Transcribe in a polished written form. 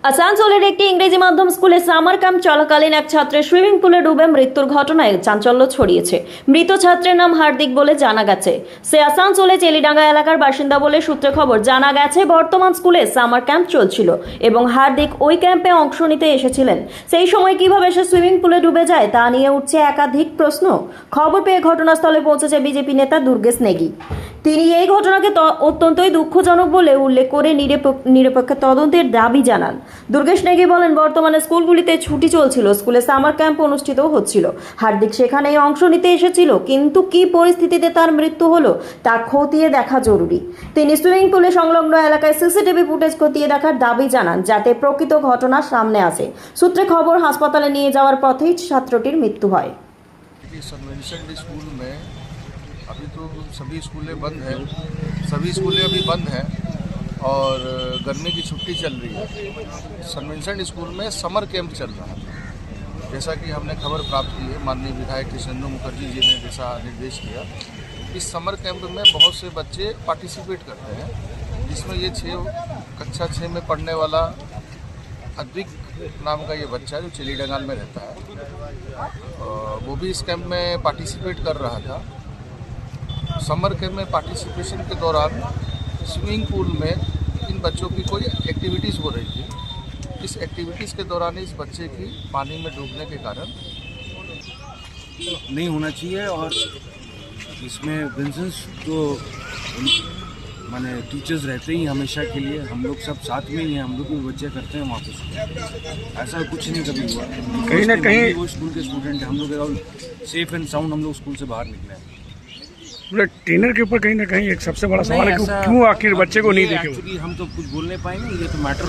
আসানসোলের একটি ইংরেজি মাধ্যম স্কুলে সামার ক্যাম্প চলাকালীন এক ছাত্রের সুইমিং পুলে ডুবে মৃত্যুর ঘটনায় চাঞ্চল্য ছড়িয়েছে। মৃত ছাত্রের নাম হার্দিক বলে জানা গেছে। সে আসানসোলে চেলিডাঙ্গা এলাকার বাসিন্দা বলে সূত্রে খবর। জানা গেছে বর্তমান স্কুলে সামার ক্যাম্প চলছিল এবং হার্দিক ওই ক্যাম্পে অংশ নিতে এসেছিলেন। সেই সময় কিভাবে সে সুইমিং পুলে ডুবে যায় তা নিয়ে উঠছে একাধিক প্রশ্ন। খবর পেয়ে ঘটনাস্থলে পৌঁছেছে বিজেপি নেতা দুর্গেশ নেগি। তিনি এই ঘটনাকে অত্যন্তই দুঃখজনক বলে উল্লেখ করে নিরপেক্ষ তদন্তের দাবি জানান। দুর্গেশ নেগি বলেন, বর্তমানে স্কুলগুলিতে ছুটি চলছিল, স্কুলে সামার ক্যাম্প অনুষ্ঠিত হচ্ছিল। হার্দিক সেখানে অংশ নিতে এসেছিল, কিন্তু কি পরিস্থিতিতে তার মৃত্যু হলো তা খতিয়ে দেখা জরুরি। তিনি সুইমিং পুলে সংলগ্ন এলাকায় সিসিটিভি ফুটেজ খতিয়ে দেখার দাবি জানান, যাতে প্রকৃত ঘটনা সামনে আসে। সূত্রে খবর, হাসপাতালে নিয়ে যাওয়ার পথেই ছাত্রটির মৃত্যু হয়। अभी तो सभी स्कूलें बंद हैं, अभी बंद हैं और गर्मी की छुट्टी चल रही है। कन्वेंशन स्कूल में समर कैंप चल रहा है। जैसा कि हमने खबर प्राप्त की है, माननीय विधायक कृष्णेंदु मुखर्जी जी ने जैसा निर्देश किया, इस समर कैंप में बहुत से बच्चे पार्टिसिपेट करते हैं, जिसमें ये कक्षा 6 में पढ़ने वाला अद्विक नाम का ये बच्चा जो चलीडंगाल में रहता है, वो भी इस कैंप में पार्टिसिपेट कर रहा था। समर कैंप में पार्टिसिपेशन के दौरान स्विमिंग पूल में इन बच्चों की कोई एक्टिविटीज़ हो रही थी। इस एक्टिविटीज़ के दौरान इस बच्चे की पानी में डूबने के कारण नहीं होना चाहिए और इसमें विंसेंस तो माने टीचर्स रहते ही हमेशा के लिए, हम लोग सब साथ में ही हैं, हम लोग भी बच्चे करते हैं वापस। ऐसा कुछ नहीं कभी हुआ, कहीं ना कहीं वो स्कूल के स्टूडेंट हैं, हम लोग सेफ एंड साउंड हम लोग स्कूल से बाहर निकले हैं। ट्रेनर के ऊपर कहीं ना कहीं एक सबसे बड़ा सवाल है कि क्यों आखिर बच्चे को नहीं देखे। हम तो कुछ बोल नहीं पाएंगे, ये तो मैटर